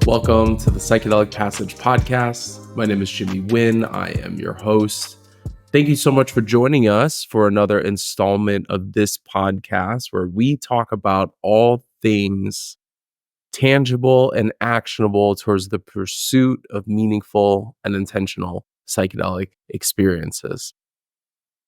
Welcome to the Psychedelic Passage podcast. My name is Jimmy Nguyen. I am your host. Thank you so much for joining us for another installment of this podcast where we talk about all things tangible and actionable towards the pursuit of meaningful and intentional psychedelic experiences.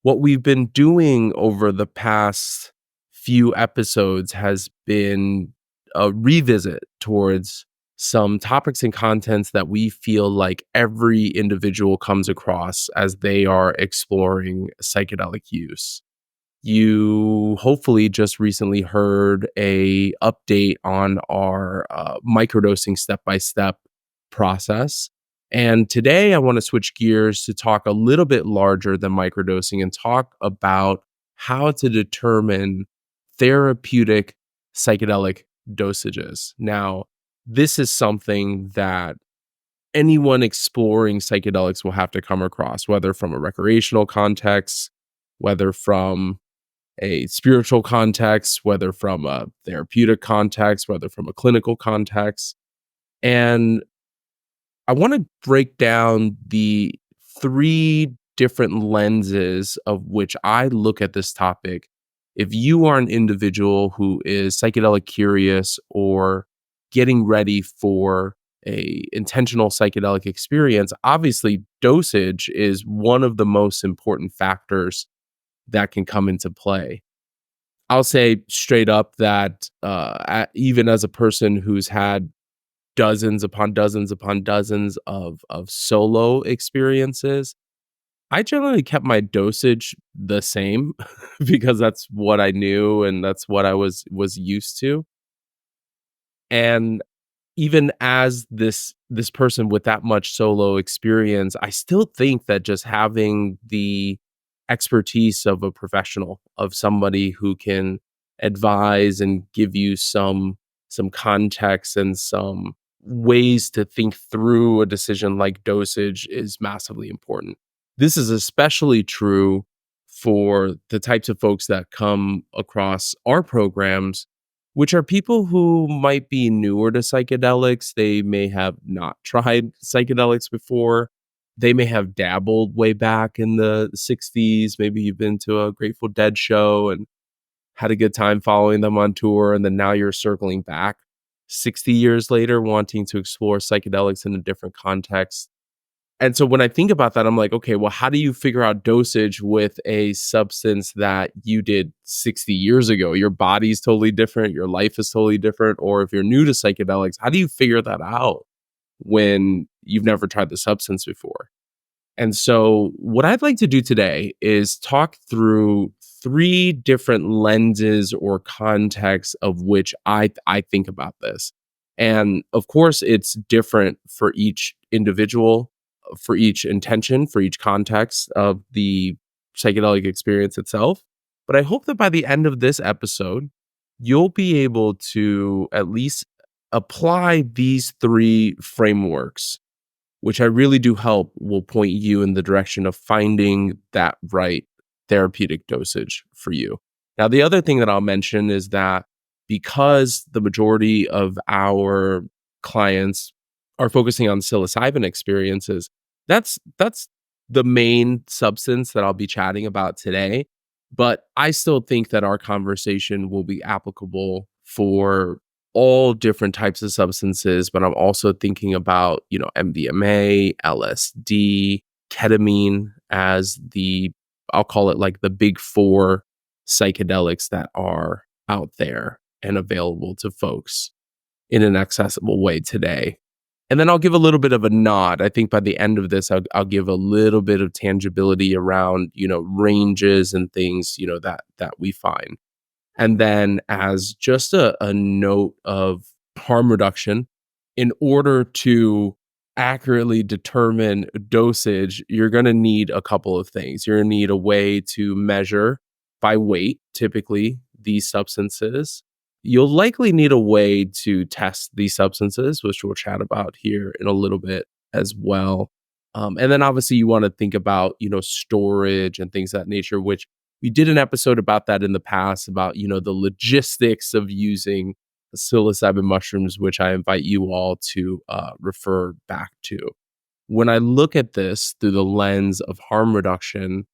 What we've been doing over the past few episodes has been a revisit towards some topics and contents that we feel like every individual comes across as they are exploring psychedelic use. You hopefully just recently heard a update on our microdosing step-by-step process. And today I want to switch gears to talk a little bit larger than microdosing and talk about how to determine therapeutic psychedelic dosages. Now, this is something that anyone exploring psychedelics will have to come across, whether from a recreational context, whether from a spiritual context, whether from a therapeutic context, whether from a clinical context. And I want to break down the three different lenses of which I look at this topic. If you are an individual who is psychedelic curious or getting ready for a intentional psychedelic experience, obviously dosage is one of the most important factors that can come into play. I'll say straight up that even as a person who's had dozens upon dozens upon dozens of solo experiences, I generally kept my dosage the same because that's what I knew and that's what I was used to. And even as this person with that much solo experience, I still think that just having the expertise of a professional, of somebody who can advise and give you some context and some ways to think through a decision like dosage is massively important. This is especially true for the types of folks that come across our programs, which are people who might be newer to psychedelics. They may have not tried psychedelics before. They may have dabbled way back in the 60s. Maybe you've been to a Grateful Dead show and had a good time following them on tour. And then now you're circling back 60 years later, wanting to explore psychedelics in a different context. And so when I think about that, I'm like, okay, well, how do you figure out dosage with a substance that you did 60 years ago? Your body's totally different. Your life is totally different. Or if you're new to psychedelics, how do you figure that out when you've never tried the substance before? And so what I'd like to do today is talk through three different lenses or contexts of which I think about this. And of course, it's different for each individual, for each intention, for each context of the psychedelic experience itself. But I hope that by the end of this episode, you'll be able to at least apply these three frameworks, which I really do help will point you in the direction of finding that right therapeutic dosage for you. Now, the other thing that I'll mention is that because the majority of our clients are focusing on psilocybin experiences, that's the main substance that I'll be chatting about today. But I still think that our conversation will be applicable for all different types of substances, but I'm also thinking about, MDMA, LSD, ketamine as I'll call it like the big four psychedelics that are out there and available to folks in an accessible way today. And then I'll give a little bit of a nod. I think by the end of this, I'll give a little bit of tangibility around, ranges and things, that we find. And then as just a note of harm reduction, in order to accurately determine dosage, you're going to need a couple of things. You're going to need a way to measure by weight, typically, these substances. You'll likely need a way to test these substances, which we'll chat about here in a little bit as well. And then obviously you want to think about, storage and things of that nature, which we did an episode about that in the past, about, the logistics of using psilocybin mushrooms, which I invite you all to refer back to. When I look at this through the lens of harm reduction,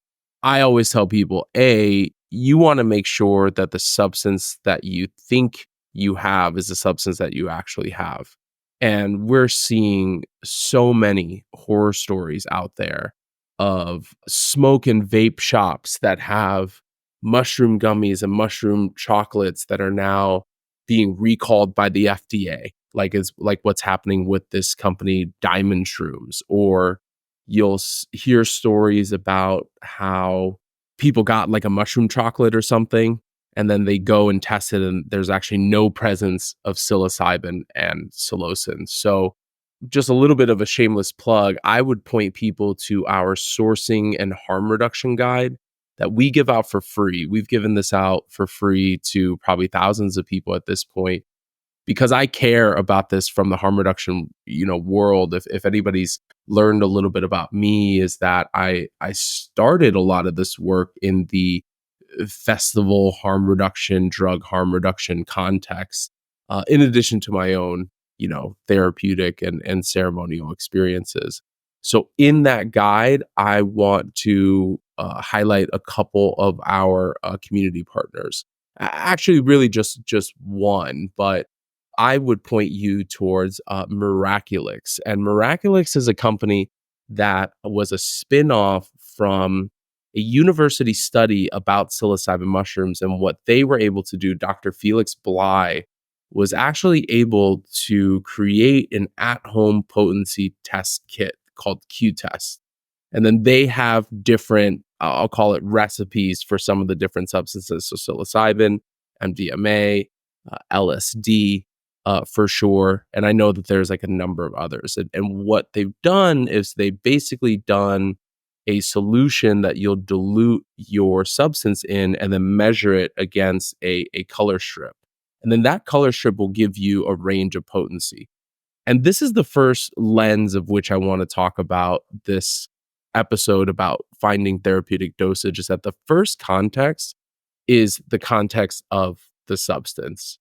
I always tell people, A, you want to make sure that the substance that you think you have is the substance that you actually have. And we're seeing so many horror stories out there of smoke and vape shops that have mushroom gummies and mushroom chocolates that are now being recalled by the FDA, like is like what's happening with this company Diamond Shrooms. Or you'll hear stories about how people got like a mushroom chocolate or something, and then they go and test it, and there's actually no presence of psilocybin and psilocin. So, just a little bit of a shameless plug, I would point people to our sourcing and harm reduction guide that we give out for free. We've given this out for free to probably thousands of people at this point because I care about this from the harm reduction, world. If anybody's learned a little bit about me, is that I started a lot of this work in the festival harm reduction, drug harm reduction context, in addition to my own, therapeutic and ceremonial experiences. So in that guide, I want to highlight a couple of our community partners. Actually, really just one, but I would point you towards Miraculix. And Miraculix is a company that was a spin-off from a university study about psilocybin mushrooms. And what they were able to do, Dr. Felix Bly was actually able to create an at-home potency test kit called Q-Test. And then they have different, I'll call it recipes for some of the different substances. So psilocybin, MDMA, LSD, for sure. And I know that there's like a number of others. And what they've done is they've basically done a solution that you'll dilute your substance in and then measure it against a color strip. And then that color strip will give you a range of potency. And this is the first lens of which I want to talk about this episode about finding therapeutic dosage, is that the first context is the context of the substance.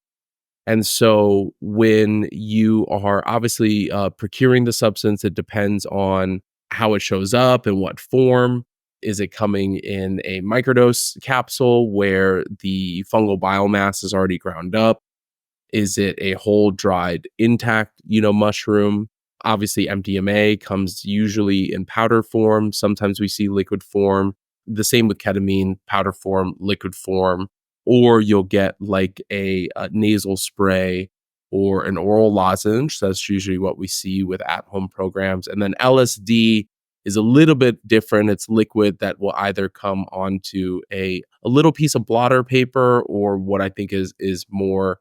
And so when you are obviously procuring the substance, it depends on how it shows up and what form. Is it coming in a microdose capsule where the fungal biomass is already ground up? Is it a whole dried intact, mushroom? Obviously, MDMA comes usually in powder form. Sometimes we see liquid form. The same with ketamine, powder form, liquid form. Or you'll get like a nasal spray or an oral lozenge. That's usually what we see with at-home programs. And then LSD is a little bit different. It's liquid that will either come onto a little piece of blotter paper, or what I think is more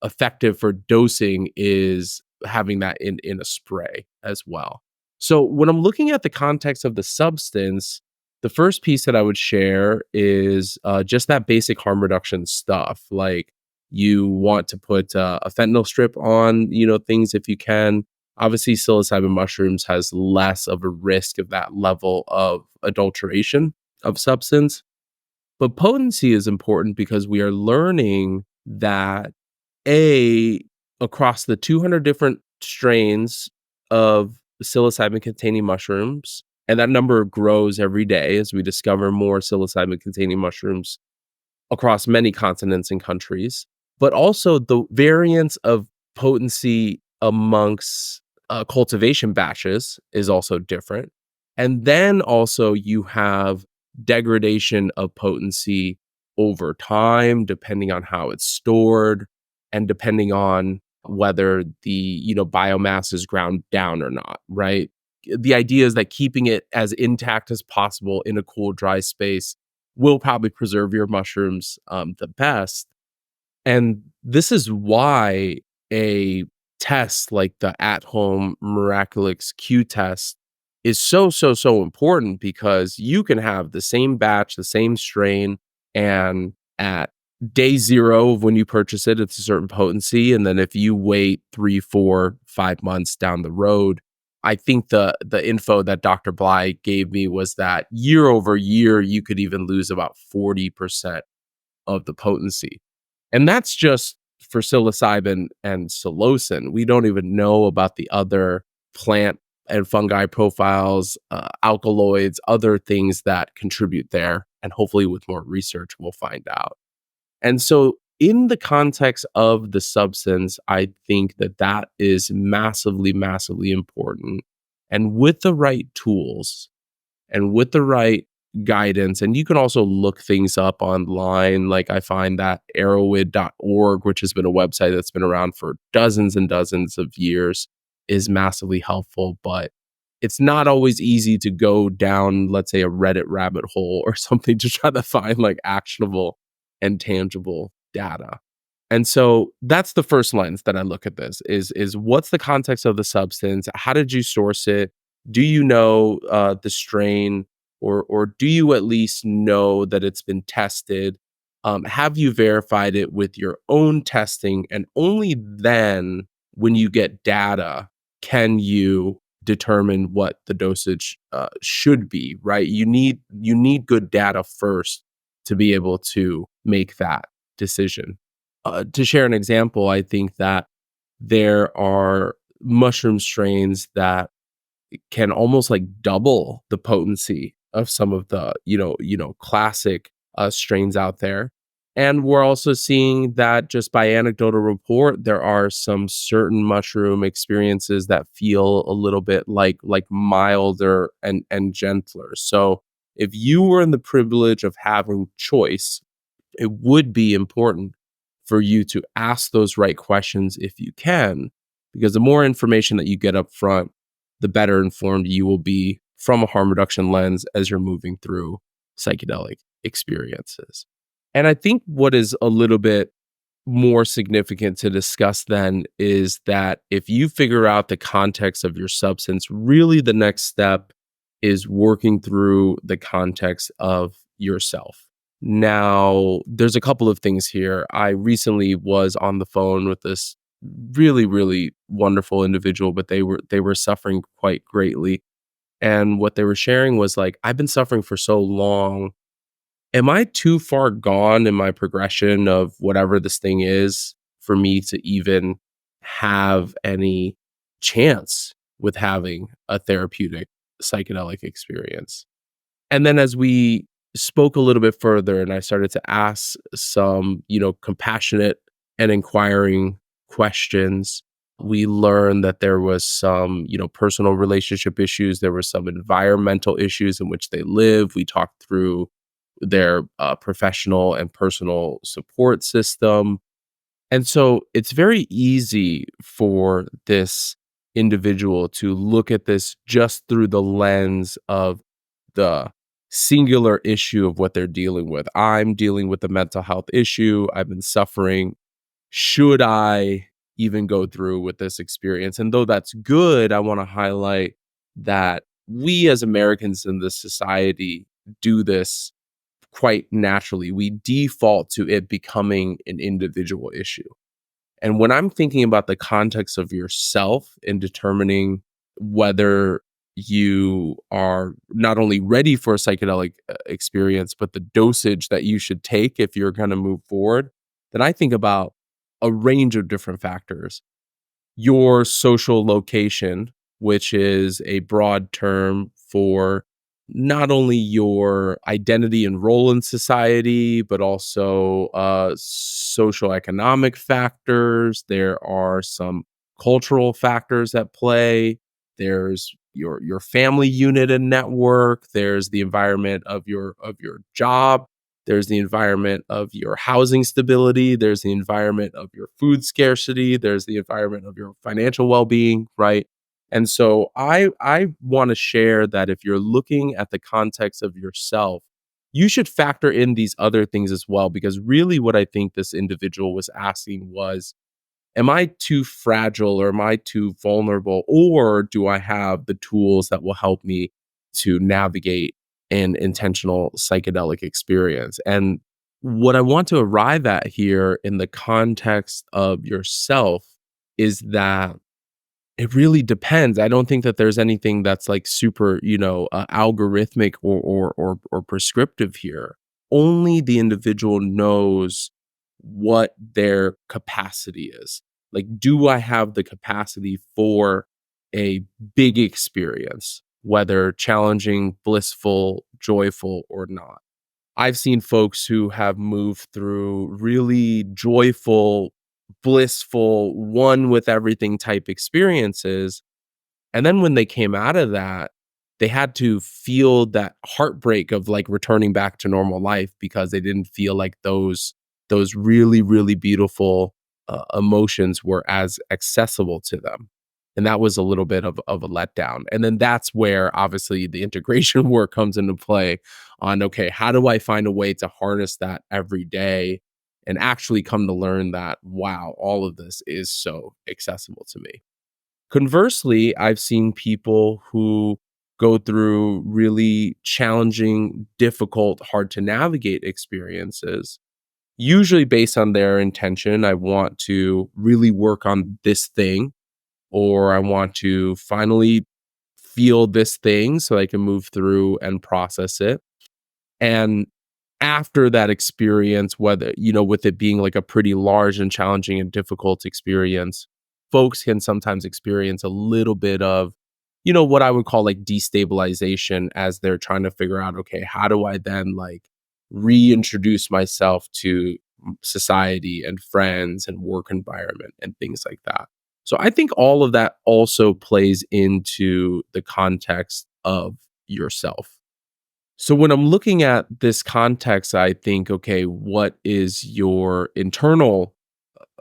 effective for dosing is having that in a spray as well. So when I'm looking at the context of the substance, the first piece that I would share is just that basic harm reduction stuff. Like, you want to put a fentanyl strip on, things if you can. Obviously, psilocybin mushrooms has less of a risk of that level of adulteration of substance. But potency is important because we are learning that a across the 200 different strains of psilocybin containing mushrooms, and that number grows every day as we discover more psilocybin containing mushrooms across many continents and countries, but also the variance of potency amongst cultivation batches is also different. And then also you have degradation of potency over time, depending on how it's stored and depending on whether the biomass is ground down or not, right? The idea is that keeping it as intact as possible in a cool, dry space will probably preserve your mushrooms the best. And this is why a test like the at-home Miraculix Q test is so important, because you can have the same batch, the same strain, and at day zero of when you purchase it, it's a certain potency. And then if you wait 3, 4, 5 months down the road, I think the info that Dr. Bly gave me was that year over year, you could even lose about 40% of the potency. And that's just for psilocybin and psilocin. We don't even know about the other plant and fungi profiles, alkaloids, other things that contribute there. And hopefully, with more research, we'll find out. And so, in the context of the substance, I think that that is massively, massively important. And with the right tools and with the right guidance, and you can also look things up online. Like I find that arrowid.org, which has been a website that's been around for dozens and dozens of years, is massively helpful. But it's not always easy to go down, let's say, a Reddit rabbit hole or something to try to find like actionable and tangible data. And so that's the first lens that I look at this is what's the context of the substance? How did you source it? Do you know the strain, or do you at least know that it's been tested? Have you verified it with your own testing? And only then, when you get data, can you determine what the dosage should be. Right? You need good data first to be able to make that decision. To share an example, I think that there are mushroom strains that can almost like double the potency of some of the classic strains out there. And we're also seeing that just by anecdotal report, there are some certain mushroom experiences that feel a little bit like milder and gentler. So if you were in the privilege of having choice, it would be important for you to ask those right questions if you can, because the more information that you get up front, the better informed you will be from a harm reduction lens as you're moving through psychedelic experiences. And I think what is a little bit more significant to discuss then is that if you figure out the context of your substance, really the next step is working through the context of yourself. Now, there's a couple of things here. I recently was on the phone with this really, really wonderful individual, but they were suffering quite greatly. And what they were sharing was like, I've been suffering for so long. Am I too far gone in my progression of whatever this thing is for me to even have any chance with having a therapeutic psychedelic experience? And then as we spoke a little bit further and I started to ask some, compassionate and inquiring questions, we learned that there was some, personal relationship issues. There were some environmental issues in which they live. We talked through their professional and personal support system. And so it's very easy for this individual to look at this just through the lens of the singular issue of what they're dealing with. I'm dealing with a mental health issue. I've been suffering. Should I even go through with this experience? And though that's good, I want to highlight that we as Americans in this society do this quite naturally. We default to it becoming an individual issue. And when I'm thinking about the context of yourself in determining whether you are not only ready for a psychedelic experience, but the dosage that you should take if you're going to move forward, then I think about a range of different factors. Your social location, which is a broad term for not only your identity and role in society, but also social economic factors. There are some cultural factors at play. There's your family unit and network. There's the environment of your job. There's the environment of your housing stability. There's the environment of your food scarcity. There's the environment of your financial well-being, right? And so I want to share that if you're looking at the context of yourself, you should factor in these other things as well, because really what I think this individual was asking was, am I too fragile or am I too vulnerable, or do I have the tools that will help me to navigate an intentional psychedelic experience? And what I want to arrive at here in the context of yourself is that it really depends. I don't think that there's anything that's like super, algorithmic or prescriptive here. Only the individual knows what their capacity is. Like, do I have the capacity for a big experience, whether challenging, blissful, joyful, or not? I've seen folks who have moved through really joyful, blissful, one with everything type experiences, and then when they came out of that, they had to feel that heartbreak of, like, returning back to normal life because they didn't feel like those really, really beautiful, emotions were as accessible to them, and that was a little bit of a letdown, and then that's where, obviously, the integration work comes into play on, okay, how do I find a way to harness that every day and actually come to learn that, wow, all of this is so accessible to me? Conversely, I've seen people who go through really challenging, difficult, hard to navigate experiences, usually based on their intention. I want to really work on this thing, or I want to finally feel this thing so I can move through and process it. And after that experience, whether, with it being like a pretty large and challenging and difficult experience, folks can sometimes experience a little bit of, what I would call like destabilization as they're trying to figure out, okay, how do I then like reintroduce myself to society and friends and work environment and things like that. So I think all of that also plays into the context of yourself. So when I'm looking at this context, I think, okay, what is your internal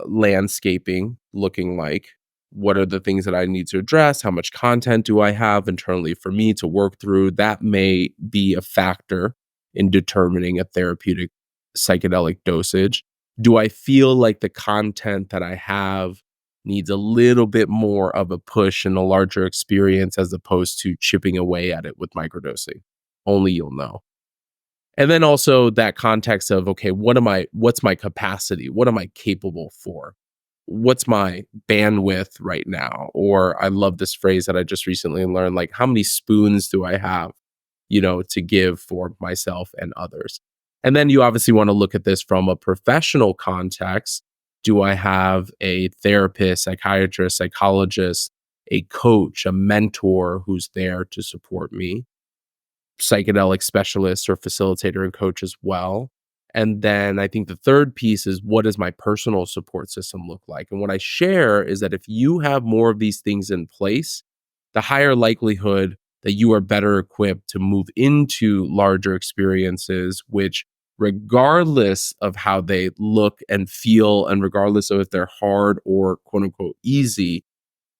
landscaping looking like? What are the things that I need to address? How much content do I have internally for me to work through? That may be a factor in determining a therapeutic psychedelic dosage. Do I feel like the content that I have needs a little bit more of a push and a larger experience as opposed to chipping away at it with microdosing? Only you'll know. And then also that context of, okay, what's my capacity? What am I capable for? What's my bandwidth right now? Or I love this phrase that I just recently learned, like, how many spoons do I have, to give for myself and others? And then you obviously want to look at this from a professional context. Do I have a therapist, psychiatrist, psychologist, a coach, a mentor who's there to support me? Psychedelic specialist or facilitator and coach as well. And then I think the third piece is, what does my personal support system look like? And what I share is that if you have more of these things in place, the higher likelihood that you are better equipped to move into larger experiences, which, regardless of how they look and feel, and regardless of if they're hard or quote unquote easy,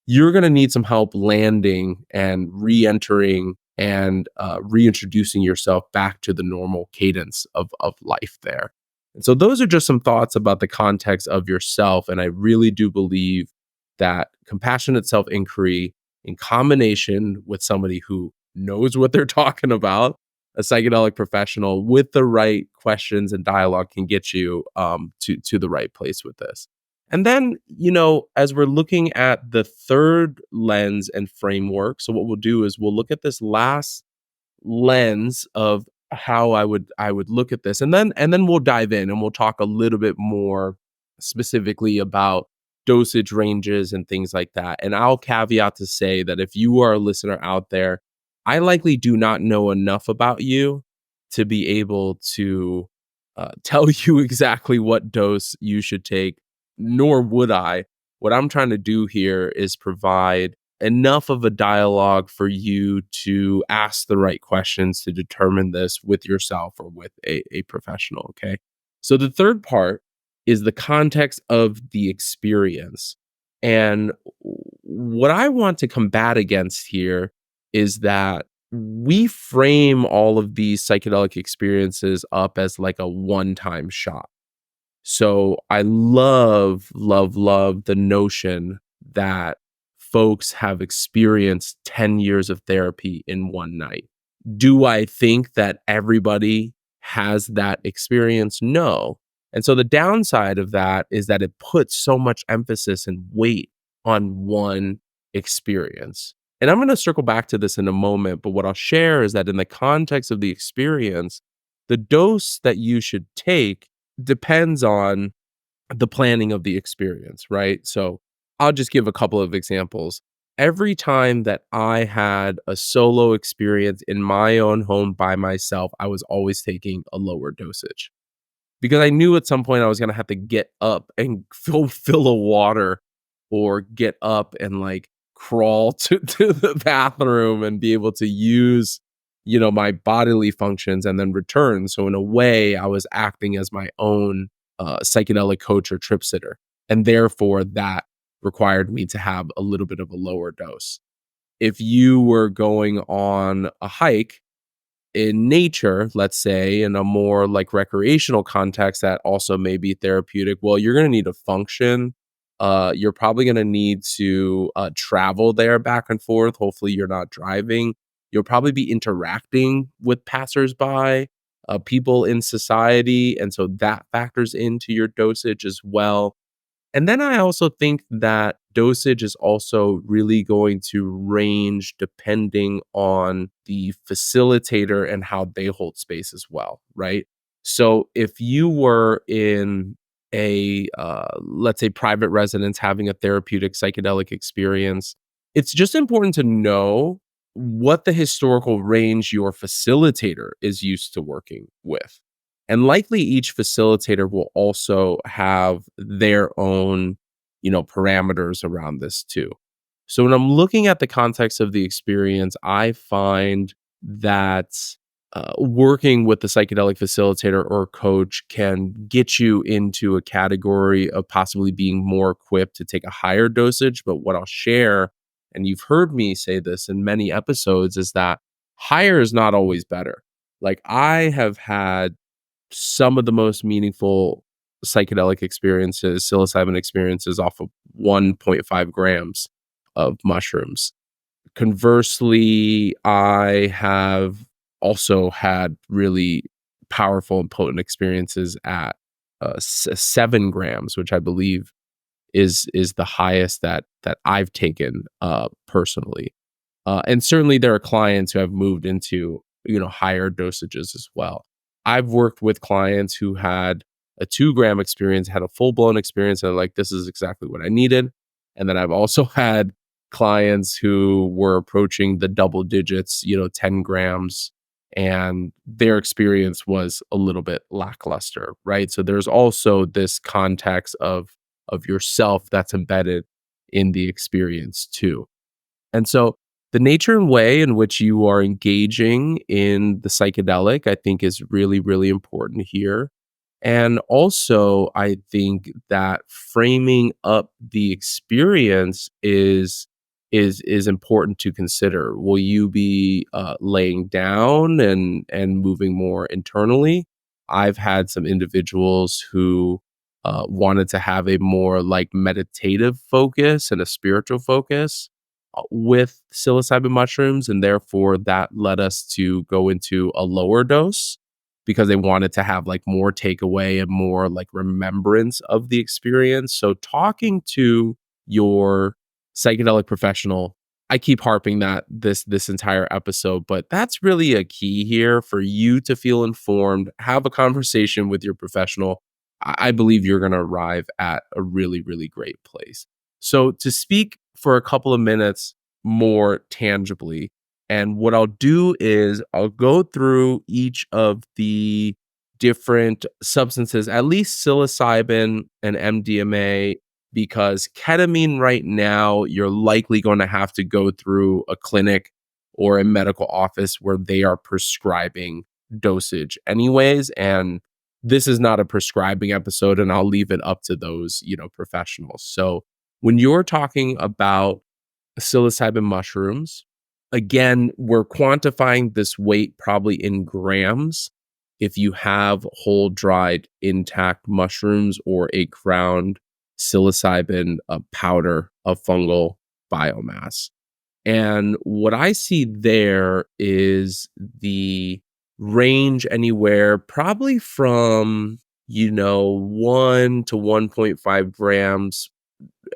you're going to need some help landing and re-entering and reintroducing yourself back to the normal cadence of life there. And so those are just some thoughts about the context of yourself. And I really do believe that compassionate self-inquiry in combination with somebody who knows what they're talking about, a psychedelic professional with the right questions and dialogue, can get you to the right place with this. And then, as we're looking at the third lens and framework, so what we'll do is we'll look at this last lens of how I would look at this. And then we'll dive in and we'll talk a little bit more specifically about dosage ranges and things like that. And I'll caveat to say that if you are a listener out there, I likely do not know enough about you to be able to tell you exactly what dose you should take, nor would I. What I'm trying to do here is provide enough of a dialogue for you to ask the right questions to determine this with yourself or with a professional. Okay. So the third part is the context of the experience. And what I want to combat against here is that we frame all of these psychedelic experiences up as like a one time shot. So I love, love, love the notion that folks have experienced 10 years of therapy in one night. Do I think that everybody has that experience? No. And so the downside of that is that it puts so much emphasis and weight on one experience. And I'm going to circle back to this in a moment, but what I'll share is that in the context of the experience, the dose that you should take depends on the planning of the experience, right? So I'll just give a couple of examples. Every time that I had a solo experience in my own home by myself, I was always taking a lower dosage because I knew at some point I was gonna have to get up and fill a water or get up and, like, crawl to the bathroom and be able to use, my bodily functions and then return. So in a way, I was acting as my own, psychedelic coach or trip sitter, and therefore that required me to have a little bit of a lower dose. If you were going on a hike in nature, let's say, in a more like recreational context that also may be therapeutic, well, you're going to need to function. You're probably going to need to travel there back and forth. Hopefully, you're not driving. You'll probably be interacting with passersby, people in society. And so that factors into your dosage as well. And then I also think that dosage is also really going to range depending on the facilitator and how they hold space as well, right? So if you were in a, let's say, private residence having a therapeutic psychedelic experience, it's just important to know what the historical range your facilitator is used to working with. And likely each facilitator will also have their own, parameters around this too. So when I'm looking at the context of the experience, I find that working with the psychedelic facilitator or coach can get you into a category of possibly being more equipped to take a higher dosage. But what I'll share, and you've heard me say this in many episodes, is that higher is not always better. Like I have had some of the most meaningful psychedelic experiences, psilocybin experiences off of 1.5 grams of mushrooms. Conversely, I have also had really powerful and potent experiences at 7 grams, which I believe is the highest that I've taken personally. And certainly there are clients who have moved into, higher dosages as well. I've worked with clients who had a 2-gram experience, had a full-blown experience, and like, this is exactly what I needed. And then I've also had clients who were approaching the double digits, 10 grams, and their experience was a little bit lackluster, right? So there's also this context of yourself that's embedded in the experience too. And so the nature and way in which you are engaging in the psychedelic, I think, is really, really important here. And also, I think that framing up the experience is important to consider. Will you be laying down and moving more internally? I've had some individuals who wanted to have a more like meditative focus and a spiritual focus with psilocybin mushrooms, and therefore that led us to go into a lower dose because they wanted to have like more takeaway and more like remembrance of the experience. So talking to your psychedelic professional, I keep harping that this entire episode, but that's really a key here for you to feel informed, have a conversation with your professional. I believe you're going to arrive at a really, really great place. So to speak for a couple of minutes more tangibly, and what I'll do is I'll go through each of the different substances, at least psilocybin and MDMA, because ketamine right now, you're likely going to have to go through a clinic or a medical office where they are prescribing dosage anyways. And this is not a prescribing episode, and I'll leave it up to those, professionals. So when you're talking about psilocybin mushrooms, again, we're quantifying this weight probably in grams if you have whole dried intact mushrooms or a ground psilocybin powder of fungal biomass. And what I see there is the range anywhere probably from, 1 to 1.5 grams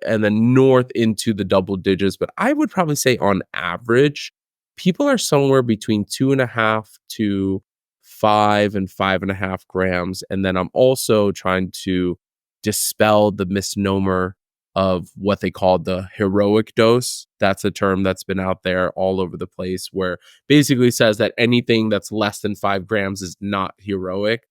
and then north into the double digits. But I would probably say on average, people are somewhere between 2.5 to 5 and 5.5 grams. And then I'm also trying to dispel the misnomer of what they call the heroic dose. That's a term that's been out there all over the place where basically says that anything that's less than 5 grams is not heroic.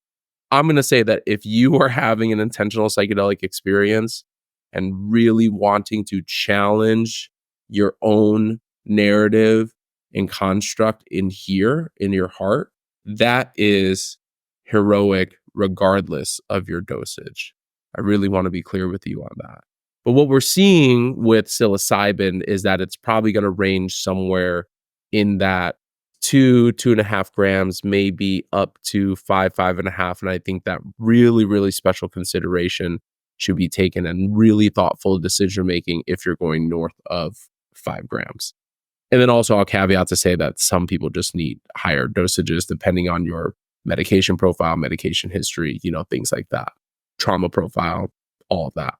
I'm going to say that if you are having an intentional psychedelic experience and really wanting to challenge your own narrative and construct in here, in your heart, that is heroic regardless of your dosage. I really want to be clear with you on that. But what we're seeing with psilocybin is that it's probably going to range somewhere in that 2.5 grams, maybe up to 5.5. And I think that really, really special consideration should be taken and really thoughtful decision making if you're going north of 5 grams. And then also I'll caveat to say that some people just need higher dosages depending on your medication profile, medication history, things like that, trauma profile, all of that.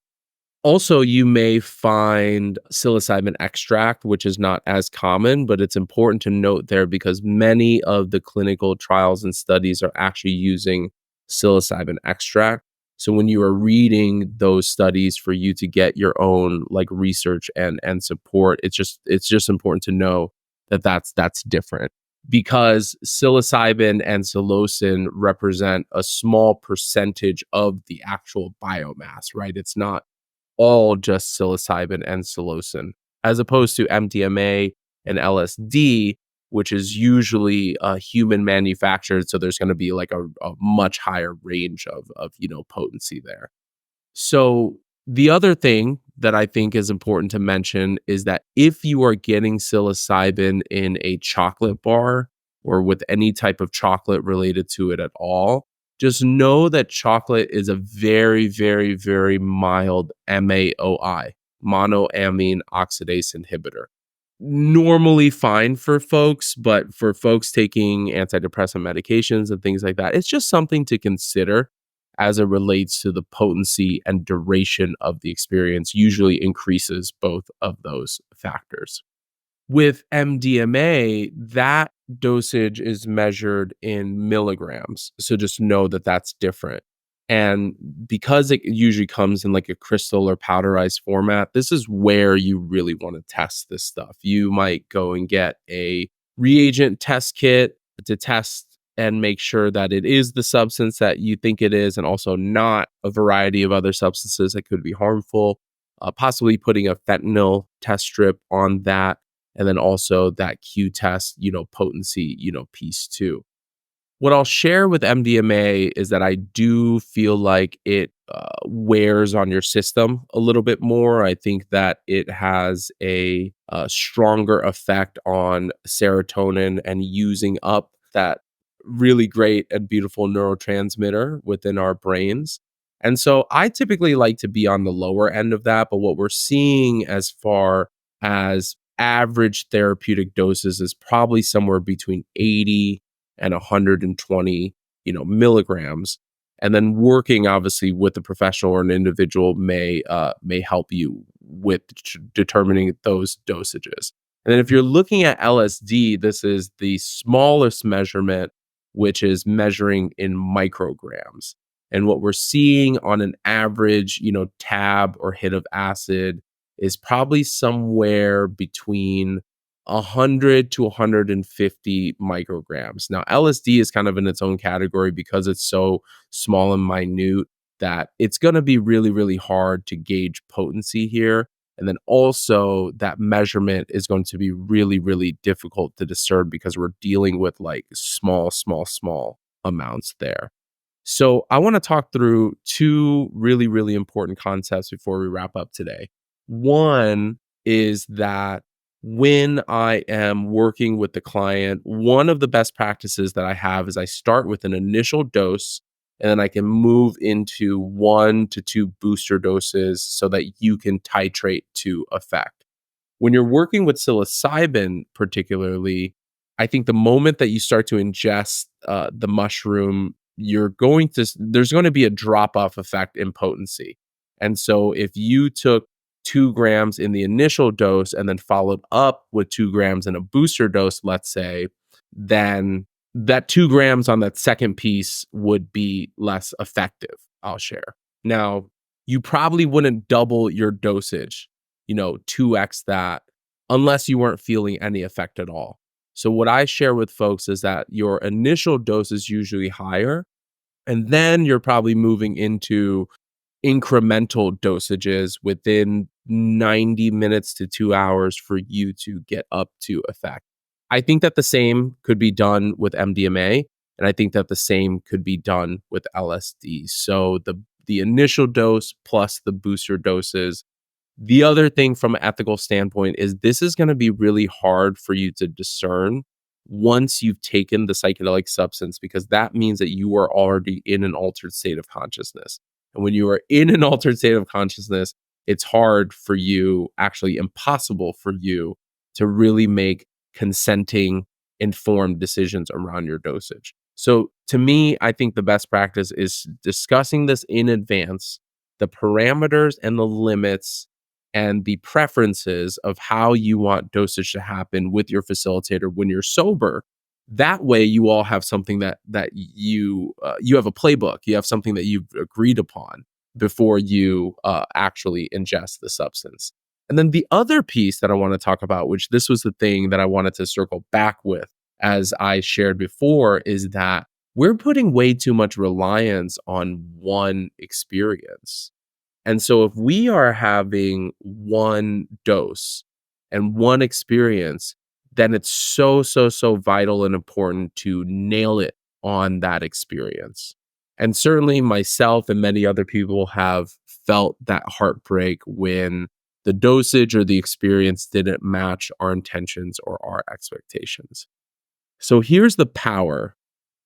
Also, you may find psilocybin extract, which is not as common, but it's important to note there because many of the clinical trials and studies are actually using psilocybin extract. So when you are reading those studies for you to get your own research and support, it's just important to know that that's different because psilocybin and psilocin represent a small percentage of the actual biomass, right? It's not all just psilocybin and psilocin, as opposed to MDMA and LSD, which is usually human manufactured. So there's going to be a much higher range of potency there. So the other thing that I think is important to mention is that if you are getting psilocybin in a chocolate bar or with any type of chocolate related to it at all, just know that chocolate is a very, very, very mild MAOI, monoamine oxidase inhibitor. Normally fine for folks, but for folks taking antidepressant medications and things like that, it's just something to consider as it relates to the potency and duration of the experience, usually increases both of those factors. With MDMA, that dosage is measured in milligrams. So just know that that's different. And because it usually comes in a crystal or powderized format, this is where you really want to test this stuff. You might go and get a reagent test kit to test and make sure that it is the substance that you think it is, and also not a variety of other substances that could be harmful. Possibly putting a fentanyl test strip on that, and then also that Q test, potency, piece too. What I'll share with MDMA is that I do feel like it wears on your system a little bit more. I think that it has a stronger effect on serotonin and using up that really great and beautiful neurotransmitter within our brains. And so I typically like to be on the lower end of that. But what we're seeing as far as average therapeutic doses is probably somewhere between 80 and 120, milligrams. And then working obviously with a professional or an individual may help you with determining those dosages. And then if you're looking at LSD, this is the smallest measurement, which is measuring in micrograms. And what we're seeing on an average, tab or hit of acid is probably somewhere between 100 to 150 micrograms. Now, LSD is kind of in its own category because it's so small and minute that it's going to be really, really hard to gauge potency here. And then also that measurement is going to be really, really difficult to discern because we're dealing with small, small, small amounts there. So I want to talk through two really, really important concepts before we wrap up today. One is that when I am working with the client, one of the best practices that I have is I start with an initial dose and then I can move into 1 to 2 booster doses so that you can titrate to effect. When you're working with psilocybin, particularly, I think the moment that you start to ingest the mushroom, there's going to be a drop off effect in potency. And so if you took 2 grams in the initial dose and then followed up with 2 grams in a booster dose, let's say, then that 2 grams on that second piece would be less effective, I'll share. Now, you probably wouldn't double your dosage, 2x that, unless you weren't feeling any effect at all. So what I share with folks is that your initial dose is usually higher, and then you're probably moving into incremental dosages within 90 minutes to 2 hours for you to get up to effect. I think that the same could be done with MDMA, and I think that the same could be done with LSD. So the initial dose plus the booster doses. The other thing from an ethical standpoint is this is gonna be really hard for you to discern once you've taken the psychedelic substance, because that means that you are already in an altered state of consciousness. And when you are in an altered state of consciousness, it's hard for you, actually impossible for you, to really make consenting, informed decisions around your dosage. So to me, I think the best practice is discussing this in advance, the parameters and the limits and the preferences of how you want dosage to happen with your facilitator when you're sober. That way, you all have something that you have a playbook. You have something that you've agreed upon before you actually ingest the substance. And then the other piece that I want to talk about, which this was the thing that I wanted to circle back with, as I shared before, is that we're putting way too much reliance on one experience. And so if we are having one dose and one experience, then it's so, so, so vital and important to nail it on that experience. And certainly myself and many other people have felt that heartbreak when the dosage or the experience didn't match our intentions or our expectations. So here's the power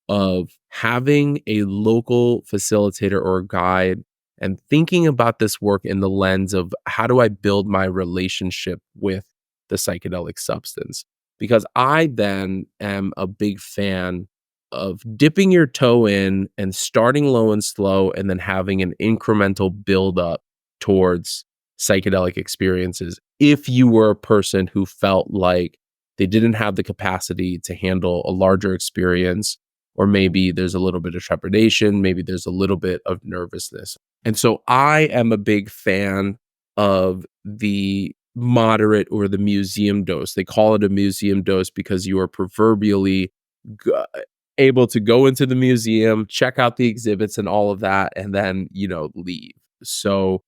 of having a local facilitator or guide and thinking about this work in the lens of how do I build my relationship with the psychedelic substance? Because I then am a big fan of dipping your toe in and starting low and slow and then having an incremental build up towards psychedelic experiences. If you were a person who felt like they didn't have the capacity to handle a larger experience, or maybe there's a little bit of trepidation, maybe there's a little bit of nervousness. And so I am a big fan of the moderate or the museum dose. They call it a museum dose because you are proverbially g- able to go into the museum, check out the exhibits and all of that, and then, leave. So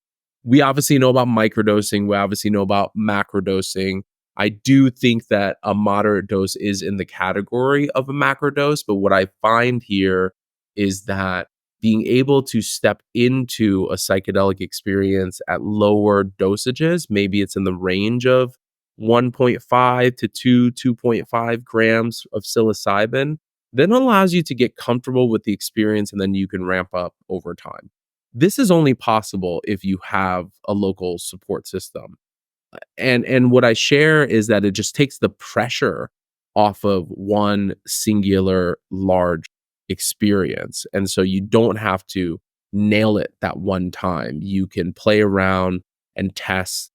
we obviously know about microdosing, we obviously know about macrodosing. I do think that a moderate dose is in the category of a macrodose, but what I find here is that being able to step into a psychedelic experience at lower dosages, maybe it's in the range of 1.5 to 2.5 grams of psilocybin, then allows you to get comfortable with the experience and then you can ramp up over time. This is only possible if you have a local support system. And what I share is that it just takes the pressure off of one singular large experience. And so you don't have to nail it that one time. You can play around and test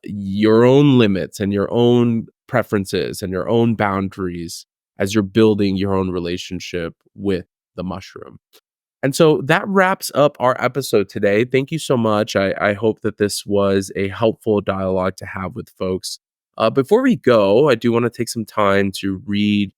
your own limits and your own preferences and your own boundaries as you're building your own relationship with the mushroom. And so that wraps up our episode today. Thank you so much. I hope that this was a helpful dialogue to have with folks. Before we go, I do want to take some time to read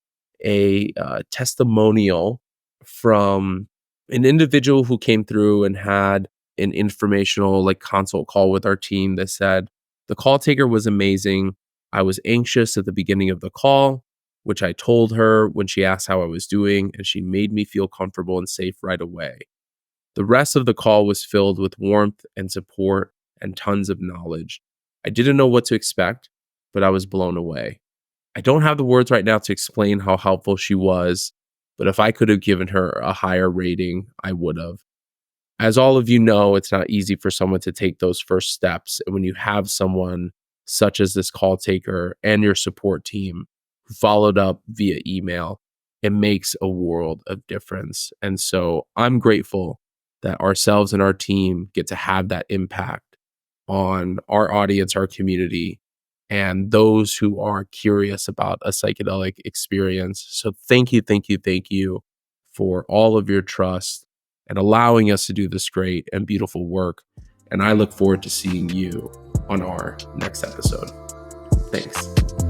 a testimonial from an individual who came through and had an informational consult call with our team that said, the call taker was amazing. I was anxious at the beginning of the call, which I told her when she asked how I was doing, and she made me feel comfortable and safe right away. The rest of the call was filled with warmth and support and tons of knowledge. I didn't know what to expect, but I was blown away. I don't have the words right now to explain how helpful she was, but if I could have given her a higher rating, I would have. As all of you know, it's not easy for someone to take those first steps. And when you have someone such as this call taker and your support team who followed up via email, it makes a world of difference. And so I'm grateful that ourselves and our team get to have that impact on our audience, our community, and those who are curious about a psychedelic experience. So thank you, thank you, thank you for all of your trust and allowing us to do this great and beautiful work. And I look forward to seeing you on our next episode. Thanks.